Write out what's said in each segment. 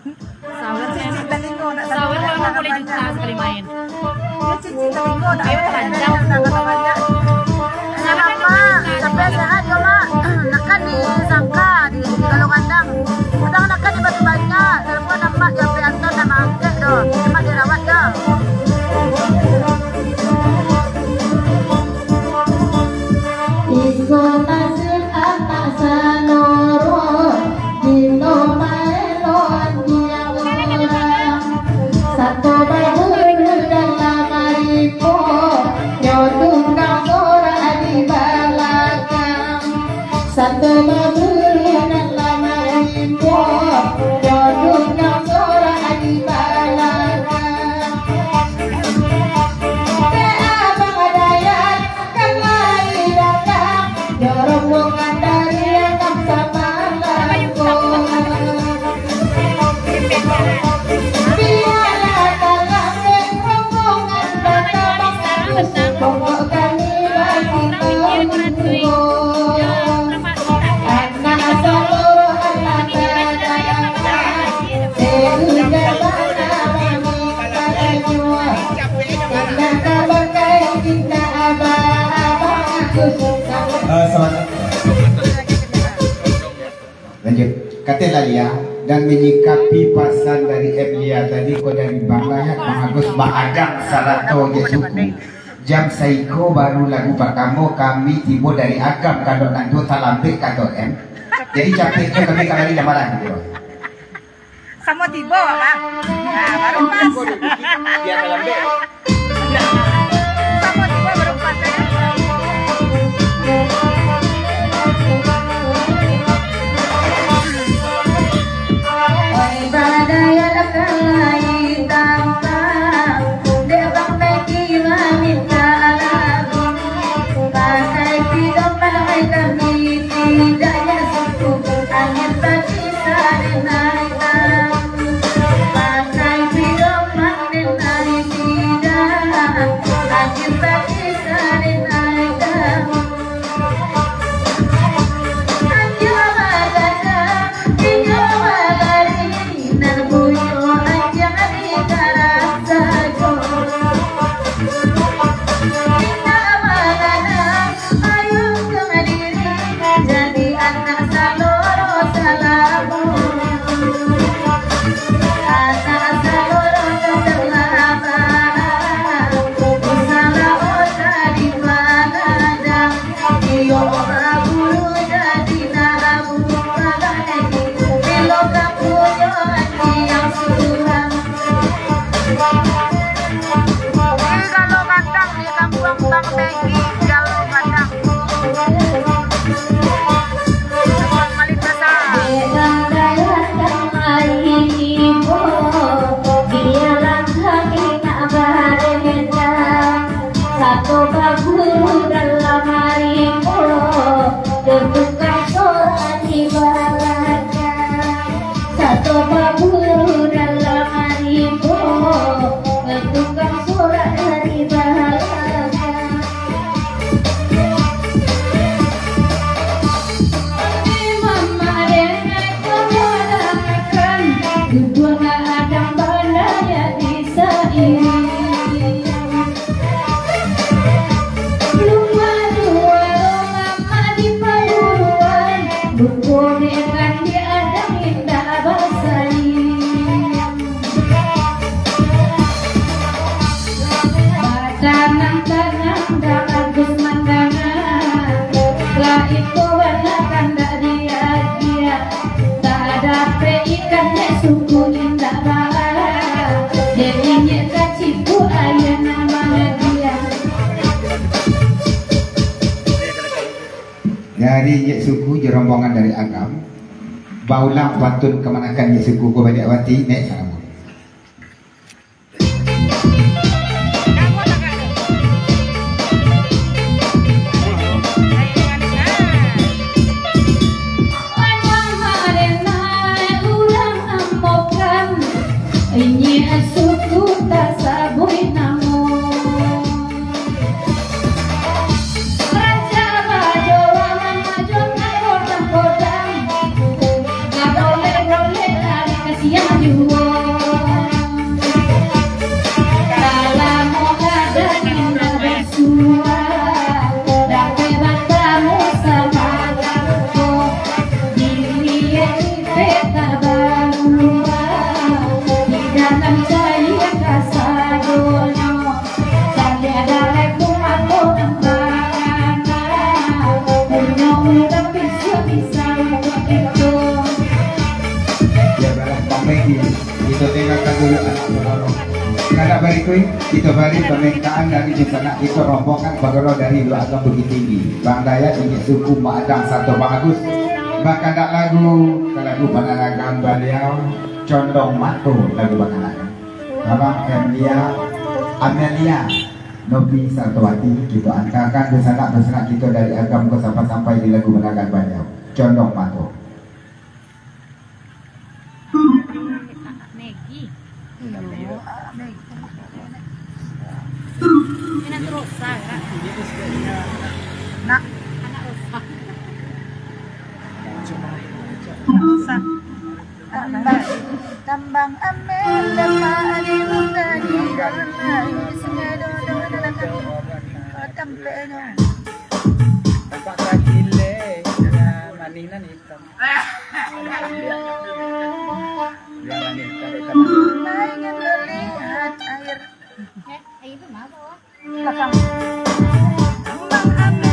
Sawer Cici telingo nak Sawer kalau 60 juta sekali main. Ya cici telingo nak Ayo telanjang. banyak. Kenapa? Tapi sehat ya mak. Nakan di Sangka di Galuh Kandang. Kadang nakan di Batu Banyak. Telepon nama dia Prianton nama Angkek doh. Cuma dirawat ya. Iso tasir anak sanoro dino maelon yang orang satu bahulu dalam maripo nyodung kasora di belakang satu bahulu dalam maripo nyodung kasora di belakang rombongan dari yang sama laku biarlah dalam rombongan datang pokok kami bagi tunggu anak seluruh anak terdapat sehingga mana meminta karena kabar kaya kita abah-abah aku lanjut kata Lalia dan menyikapi pasan dari Elia tadi ko dari bangganya Kang Agus Baadang Sarato Yesuku jam saiko baru lagu pertama kami tiba dari agam kalau nanti talampik kantor M jadi capeknya kami kali jamaran gitu Sama tiba mak. Nah baru pas. dia talampik Sama tiba baru pas ya. Badaya akan lain tangkap Debang beki meminta lagu Pakai tidak pakai kami Tidaknya suku Angin bagi naik tahu Pakai tidak mendenari tidak Angin bagi naik tahu dari Nyek Suku jerombongan dari Agam baulang pantun kemanakan Nyek Suku ko banyak wati nek salam Yeah. Itu tinggalkan dulu anak-anak. Karena berikut itu beri permintaan dari sana itu rombongan bagero dari dua agam Bukit Tinggi, Bang Dayat ini suku Madang satu Bang Agus. Bahkan tak lagu panangan beliau condong matu lagu panangan. Abang Amelia Novi Sartowati gitu angkakan besanak kita dari agam ke sampai di lagu panangan beliau condong matu. Nak rusak tambang amel lemah di muka di dalam sengaja tampaknya tampak kagile maninan hitam jangan hitam ingin melihat air itu apa? belakang tambang amel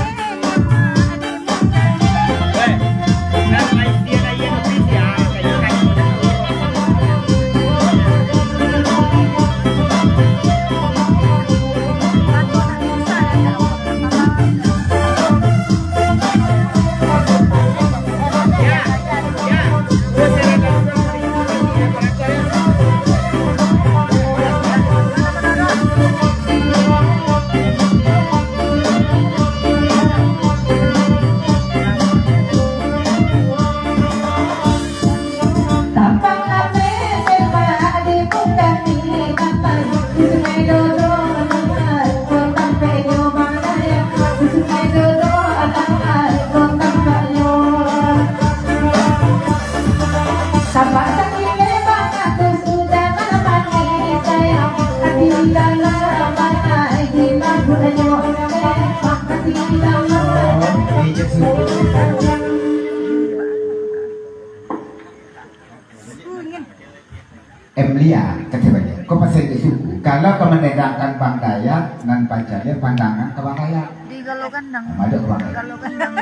Emilia katanya, kau pasal itu kalau kau menedangkan Bang Dayat dan pacarnya pandangan ke Bang Dayat di Galuh Kandang. ada ke Bang Dayat. Galuh Kandang.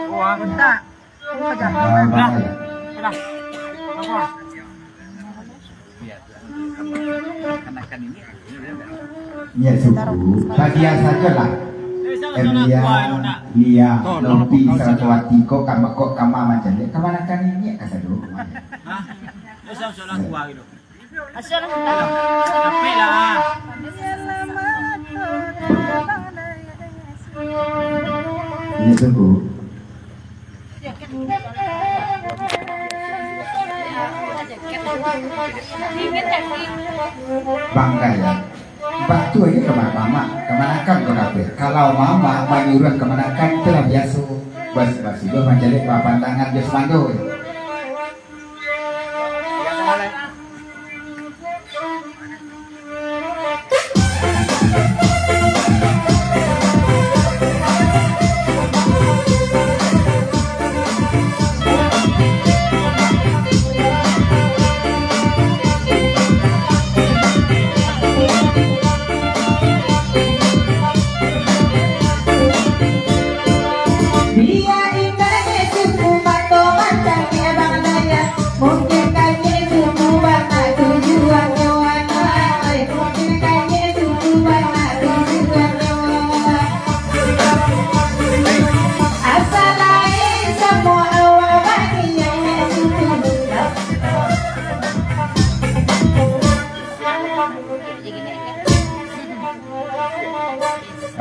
wah Tak. Kerja. Bang Dayat. anakan ini Ya suku, bahagia saja lah. Emilia, Lia, Lopi, Saraswati, kok kama macam ni. Kemana kan ini? Kasar dulu. Asal tapi lah Ya suku. Bang Dayat, batu aja kemana-mana, kemana-kan kau dapat. Kalau mama menyuruh kemana-kan itu lah biasa. Bas itu macam ni pandangan dia semanggo.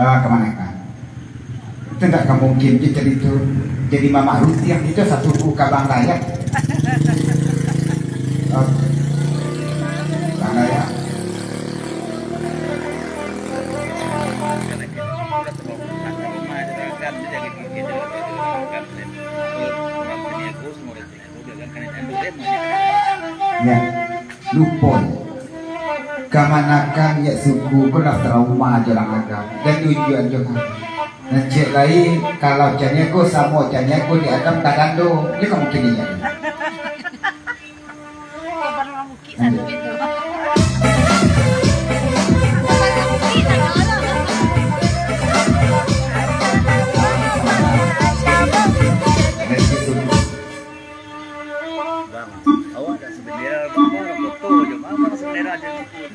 Kemana kan? Itu tidak mungkin kita itu jadi Mama Ruti yang itu satu buka Bang Dayat. Bang Dayat. Ya, lupa. Kemanakan ya suku kena trauma jalan agam dan tujuan jangan Cek lain kalau Canyako sama Canyako di Adam Kadando, ini kamu kininya.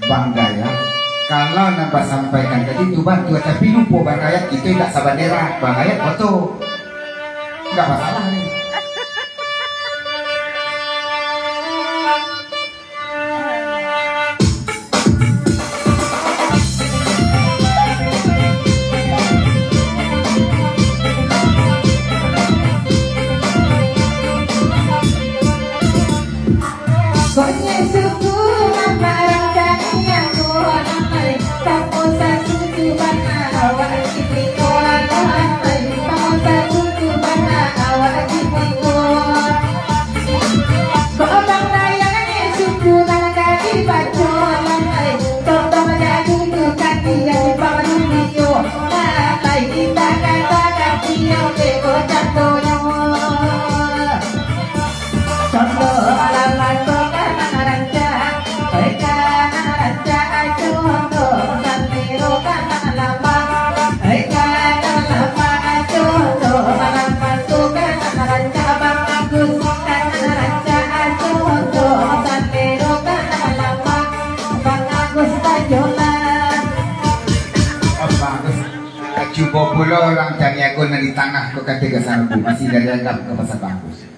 Bangga ya. Kalau nampak sampaikan tadi itu bantu, tapi lupa Bang Ayat itu tidak sabandera. Bang Ayat foto, nggak masalah nih. Cuba pula orang Canyako di tanah kok kata ke sana masih dari anggap ke pasar bagus.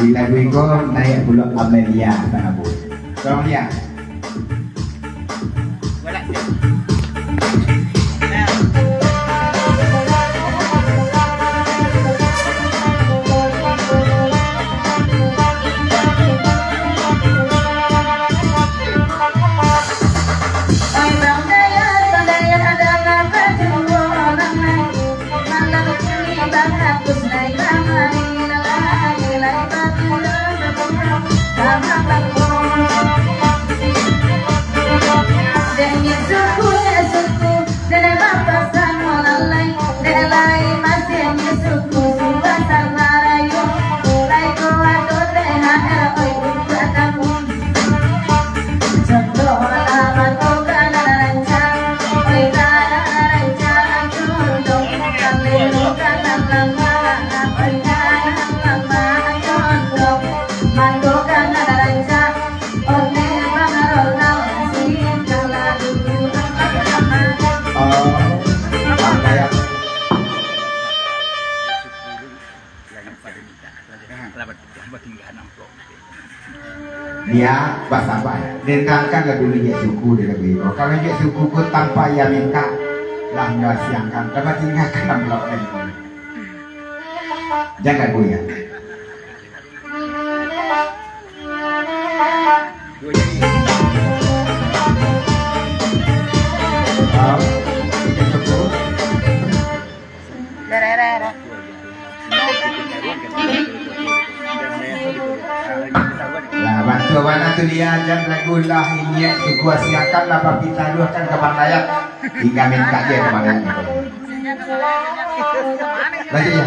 Bila gue naik pulau Amelia tak abu. Tolong lihat. Bye. dia basabah. Dendangkan lagu dia suku dia lagu itu. Kalau dia suku ku tanpa ya minta lah nggak siangkan. Dapat tinggalkan dalam blok ini. Jangan lagu ya. Nah, bantu mana tu dia jam lagu lah ini suku siakan lah papita dua kan kapan layak hingga minta dia kemana ni. Lagi ya.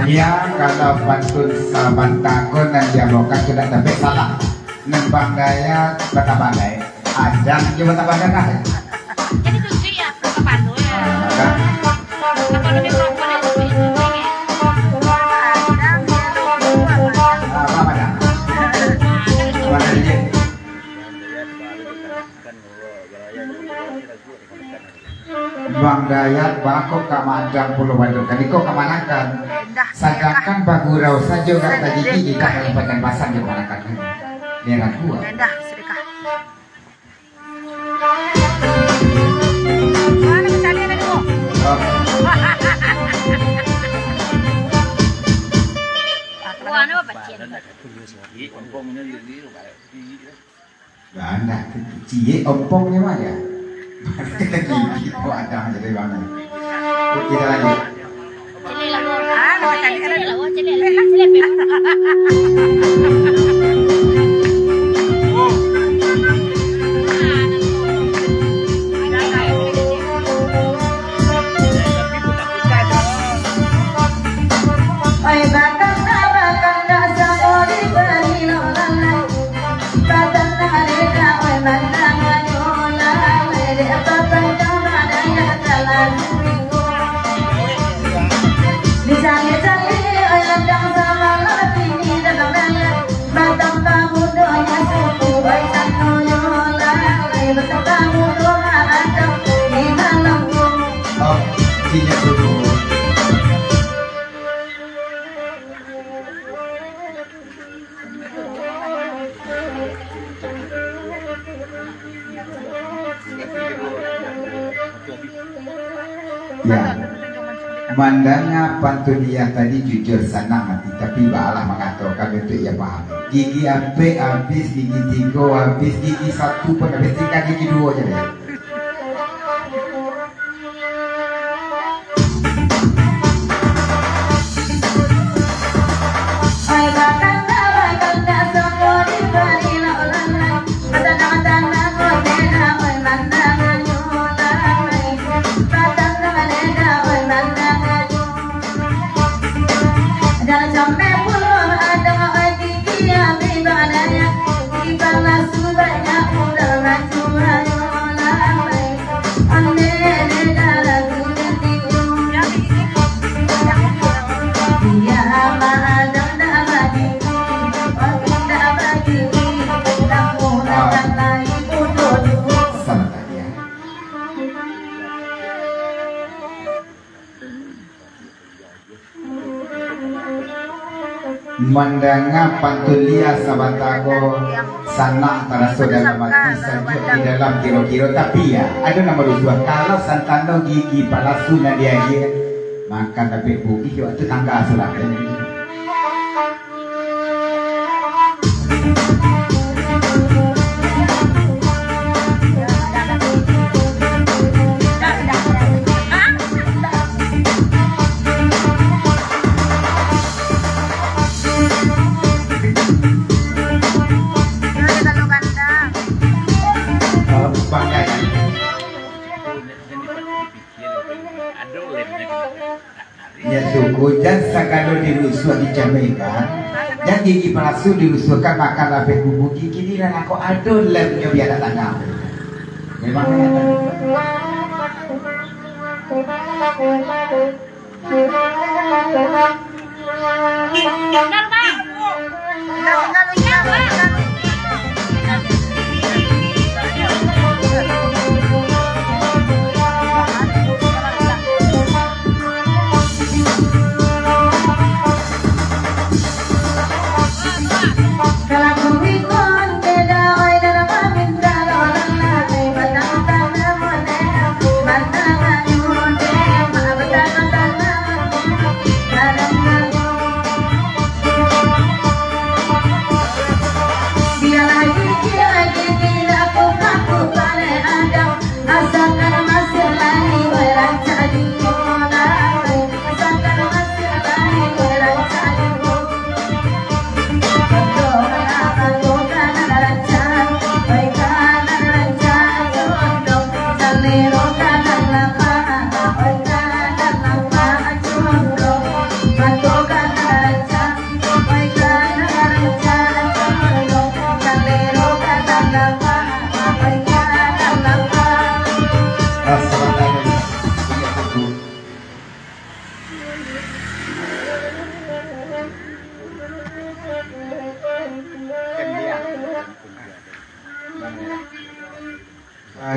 Ya kalau pantun sabantakon dan diabokan sudah tapi salah nembang daya bata bandai ajang juga bata bandai nah Jadi tujuh ya ke Pandu ya. Apa lebih proper ya tujuh itu apa mana mana dia Bang Dayat bakok kamandang Pulau Bandung kan iko kamanakan sedangkan bagurau saja gak tadi gigi kan Kabupaten Basan di kamanakan dengan gua Endah sedekah. Mana misalnya ada dulu? Mana apa cien? Gak ada cie ompongnya mah ya kita gigi kok ada jadi banget kita lanjut Cili lah. Ah, cili lah. Cili lah. Cili lah. Ya, mandangnya pantunia tadi jujur senang hati, tapi balah mengatakan untuk ia paham. Gigi ampe habis, gigi 3 habis, gigi 1 pun habis, tinggal gigi 2 aja deh. Mandanga pantulia sabatago sana antara saudara mati saja di dalam kiro-kiro tapi ya ada nama dua kalau santano gigi palasu na dia maka tapi buki waktu tangga sudah Ada lemnya. Ya suku dan sakalo dirusuh di Jamaica. Dan gigi palsu dirusuhkan makan lapis bumbu gigi ni dan aku adon lemnya biar tak tahu. Memang ya.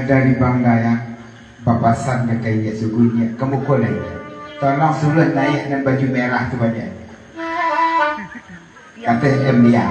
Dari bangga yang papasan ke kayak sukunya kemukul lagi. Tolong suruh naik dengan baju merah tu banyak. Kata Emilia.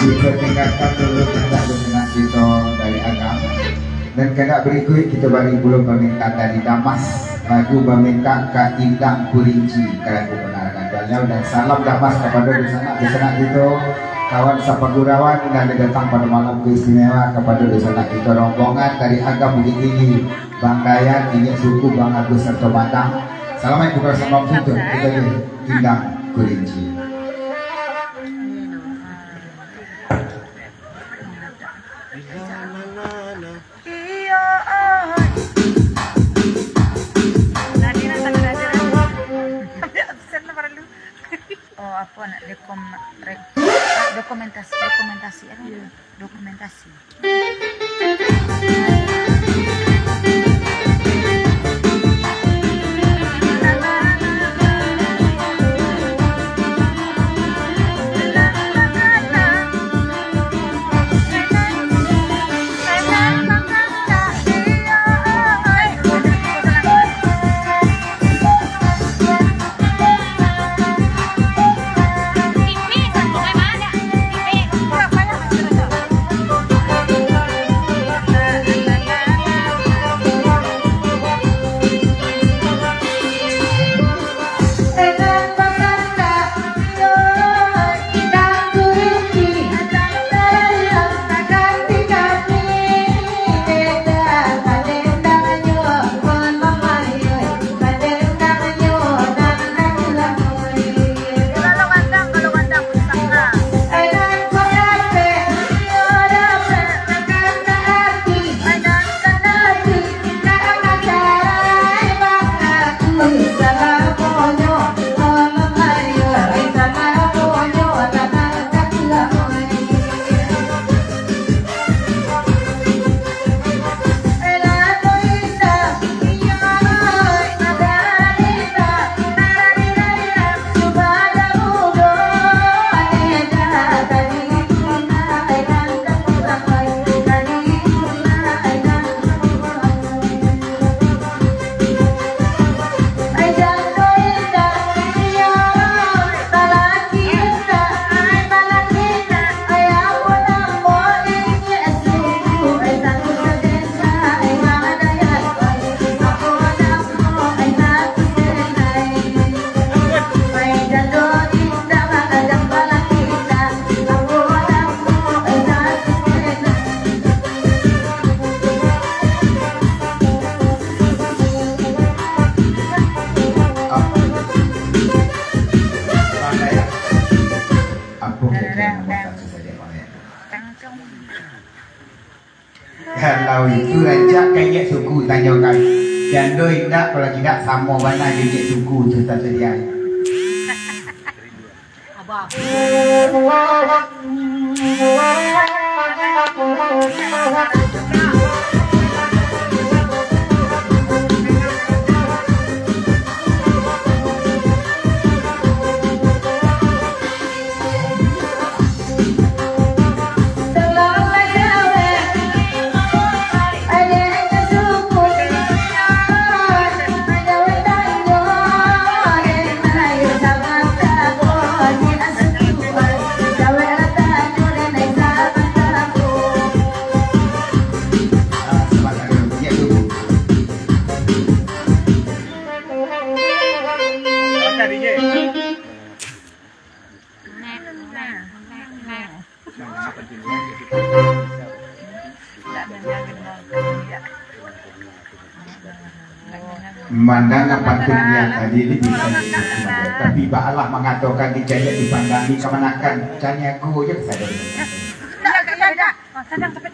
Dipertingkatkan dulu tentang dengan kita dari agama. Dan kena berikut kita bagi belum meminta dari Damas lagu meminta ke Indang Kurinci kalian kebenaran dan salam Damas kepada di sana kita kawan Sapagurawan dan datang pada malam keistimewa kepada di sana kita rombongan dari agama Bukit Tinggi Bang Dayan ini suku Bang Agus serta Batang. Assalamualaikum warahmatullahi wabarakatuh. Kita di Indang Kurinci. Dokumentasi. Kalau itu raja kayak suku tanyakan. Jando indah kalau tidak sama mana jadi suku tu tak sedia. Abang. Mandang pantun dia tadi ini bisa disebut, tapi Allah mengatakan dijaya dipandangi kemanakan canya aku je saya. Sedang cepet.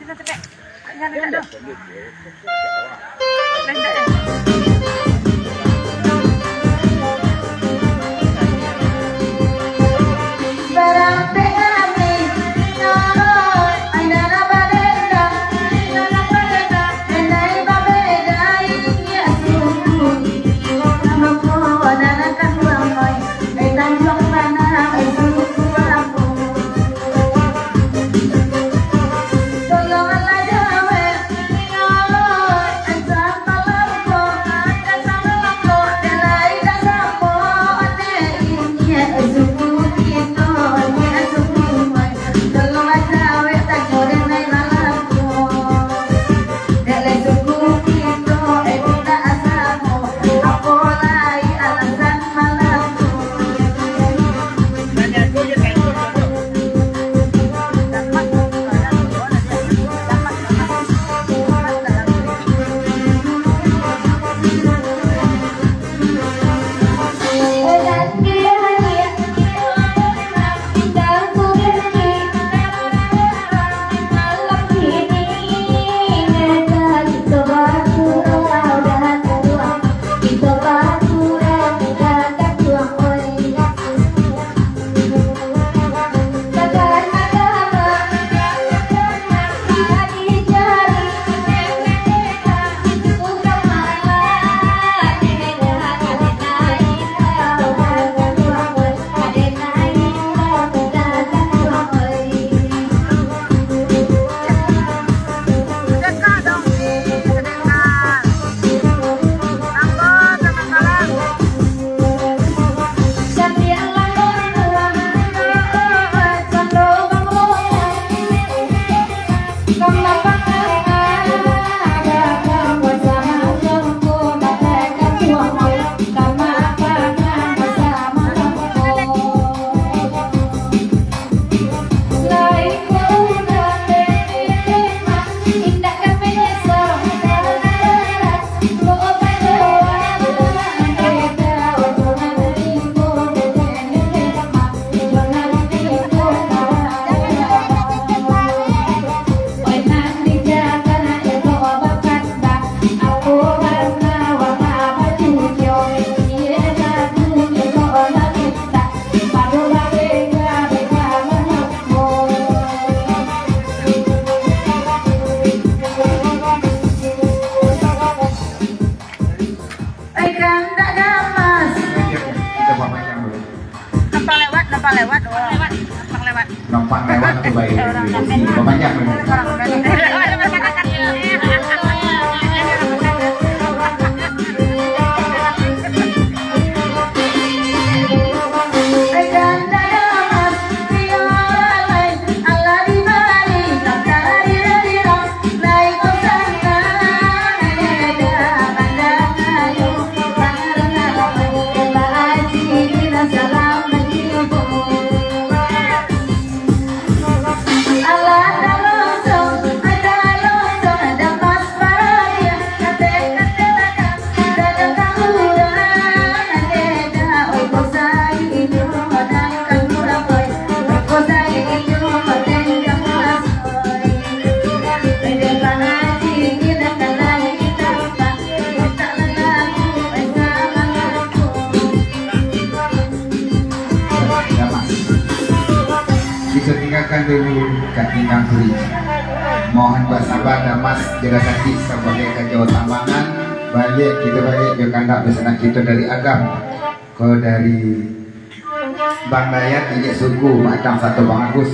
Numpang lewat tuh baik. Banyak Allah dulu kaki kambri. Mohon bersabar dan mas jeda sakit sebagai kajau tambangan. Balik kita balik ke kandak besanan kita dari agam. Kau dari Bang Dayat ini suku macam satu Bang Agus.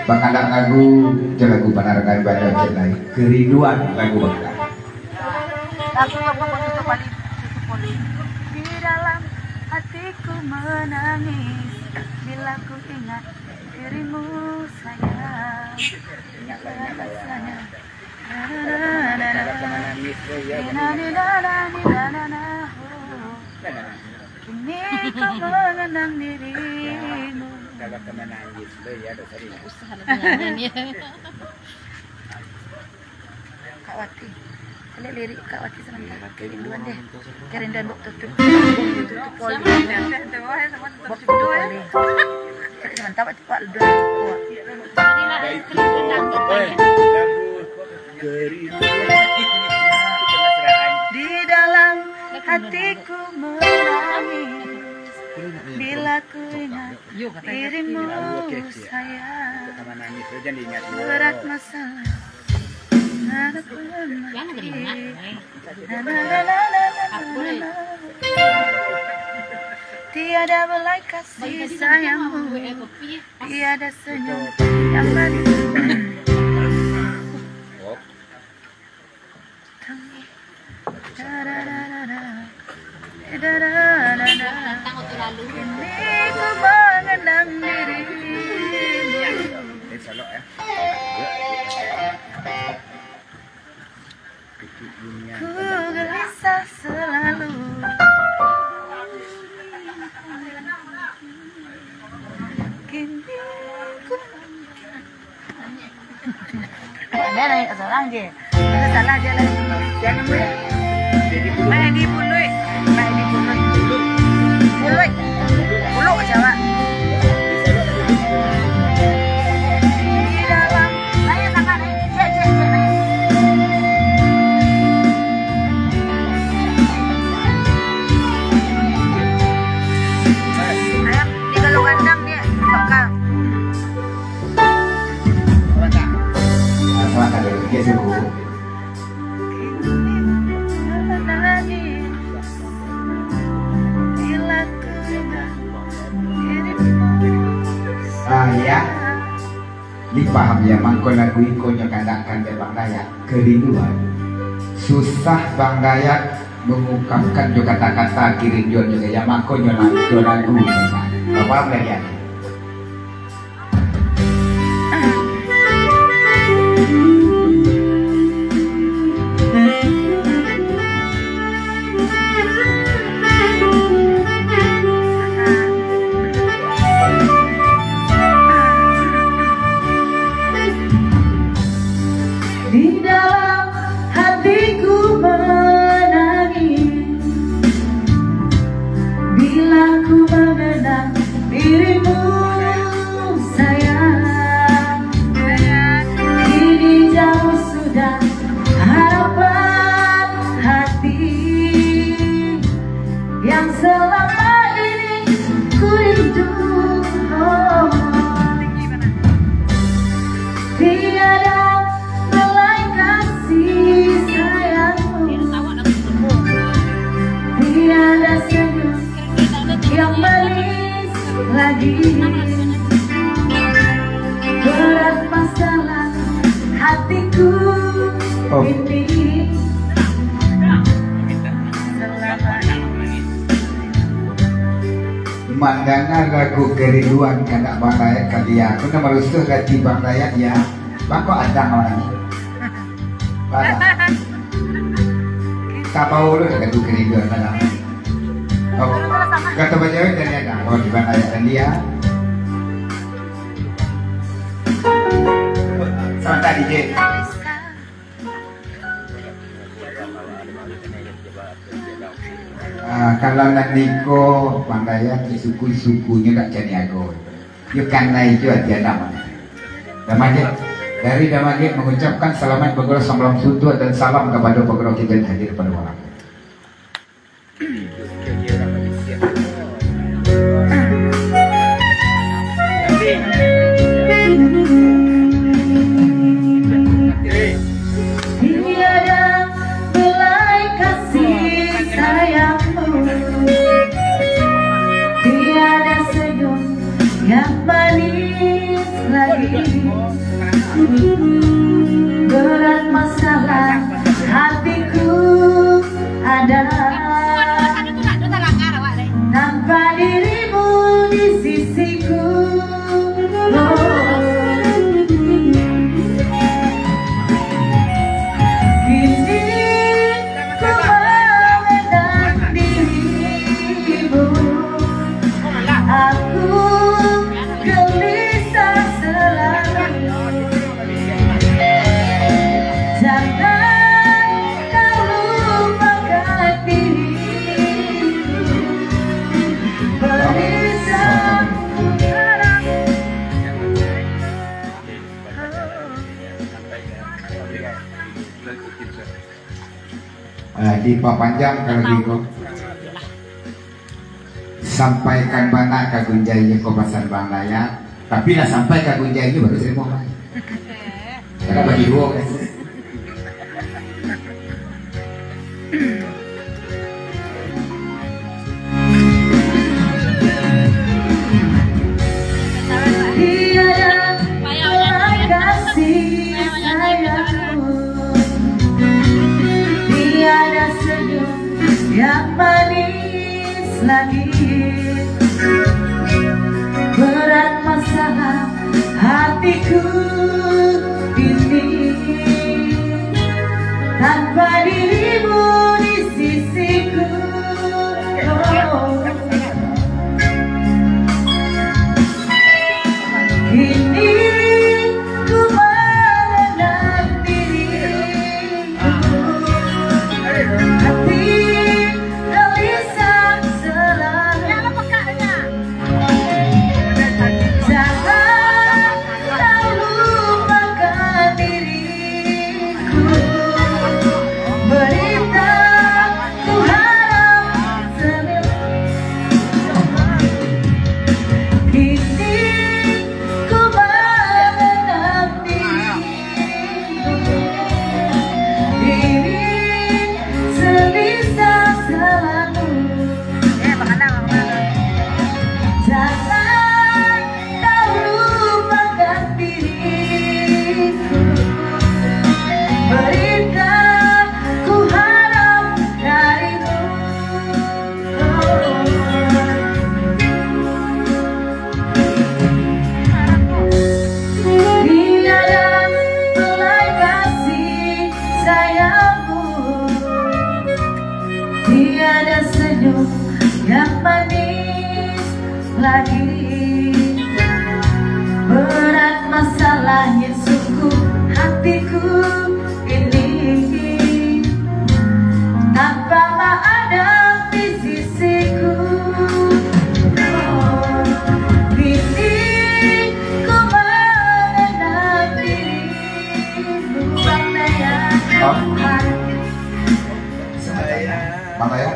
Bakandang lagu lagu panarkan baca lain kerinduan lagu bangsa. Lagu apa itu paling di dalam hatiku menangis bila ku ingat dirimu sayang. Ingat rasanya. Kini ku mengenang dirimu. Kalau kena nangis ya ada tadi. Usaha nyanyi. Kak Wati, kali lirik Kak Wati sebentar. Kerinduan deh. Kerinduan bok tutup. Poli. Bok tutup poli. Cek sebentar Pak Pak udah. Di dalam hatiku menangis bila ku ingat dirimu sayang. Berat masalah tiada belai kasih sayangmu, tiada senyum yang manis. Ini ku mengenang dirimu. Ku gelisah selalu. Kini ku ada lagi salah je. Ada salah je lagi. Jangan boleh. Main di bului. Main di bului. Bului. Bulu Jawa. Di dalam saya sangat cek. Ayam di kalau kandang dia bakal. Selamat hari ke suku. Ya, dipaham ya mangkon lagu ikonya kandakan Bang Dayat kerinduan. Susah Bang Dayat mengungkapkan juga kata-kata kerinduan juga ya mangkonnya lagu memang. Apa ya? Berat masalah hatiku ini Mandana lagu kerinduan kena Bang Dayat kali ya. Aku nama rusuh hati Bang Dayat ya. Bang kok ada orang ini? Pada. Tak tahu lu lagu kerinduan mana? Oh, kata baca dan ada. Oh di Bang Dayat dan dia. Sebentar DJ. Kalau nak niko Bang Dayat di suku-sukunya tak jadi aku. Yuk kan naik juga dia nama. Damage dari Damage mengucapkan selamat Pegoro Samblam Sutu dan salam kepada Pegoro kita yang hadir pada malam. lagi. Berat masalah hatiku ada tanpa dirimu di sisiku. Di papanjang kalau gitu sampaikan mana kagunjainya kobasan Bang Layak, tapi lah sampai kagunjainya baru saya mau karena bagi dua kan. Yang manis lagi. Berat masalah hatiku ini tanpa dirimu di sisiku. Kini ku mengenal diriku, hati yang manis lagi. Berat masalahnya sungguh hatiku ini tanpa ada di sisiku. Kini ku mengenal dirimu, Bang Layak. Bang Layak.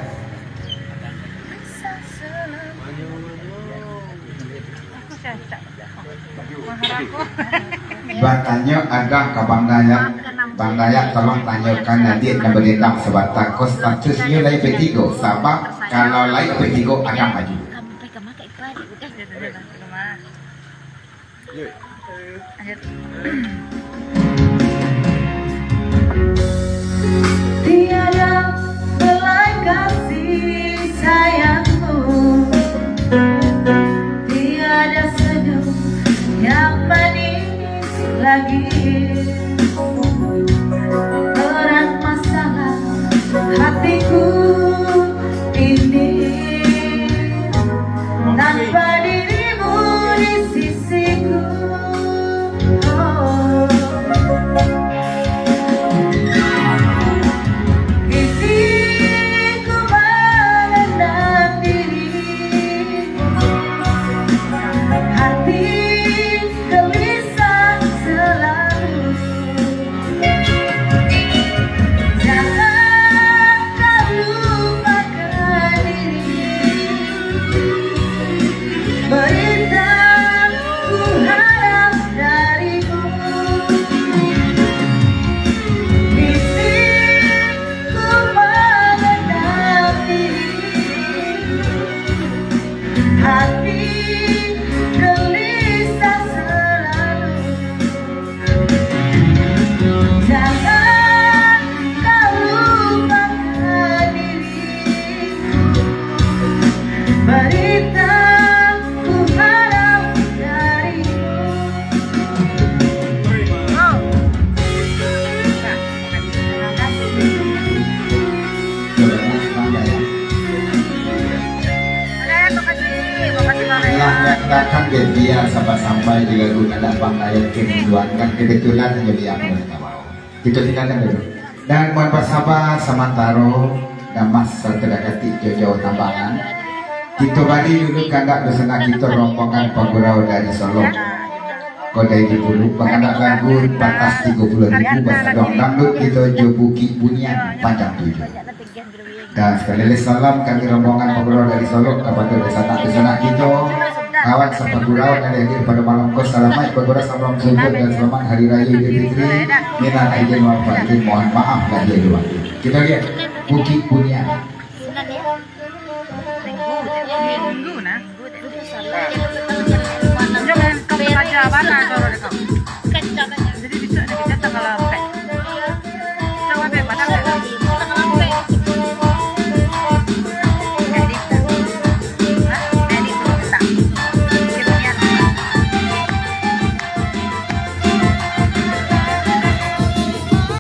Bertanya ada ke Bang Layak. Bang Layak tolong tanyakan nanti dan beredar sebatas statusnya lain P3 sebab kalau lain P3 ada maju. Tiada belai kasih sayangmu, tiada senyum yang manis lagi. Berat masalah hatiku ini tanpa dirimu di sisiku. Oh. Bahkan dia sampai di lagu nada Banglayan kerinduan kan kebetulan hanya dia kita mau. Itu tinggalkan dulu. Dan mohon bersabar samantaro dan mas terdekati jauh tambangan. Kita balik dulu kandak bersama kita rombongan pagurau dari Solo. Kodai di bulu, pengandak lagu batas 30.000 bahasa dong dangdut kita Jobuki Bunian panjang 7. Dan sekali lagi salam kami rombongan pagurau dari Solo kepada desa kita. Kawan sepagurau yang hadir pada malam kos selamat pagurau salam subuh dan selamat hari raya Idul Fitri. Minal aidin wal faizin, mohon maaf lahir dan batin. Kita lihat Bukit Bunian.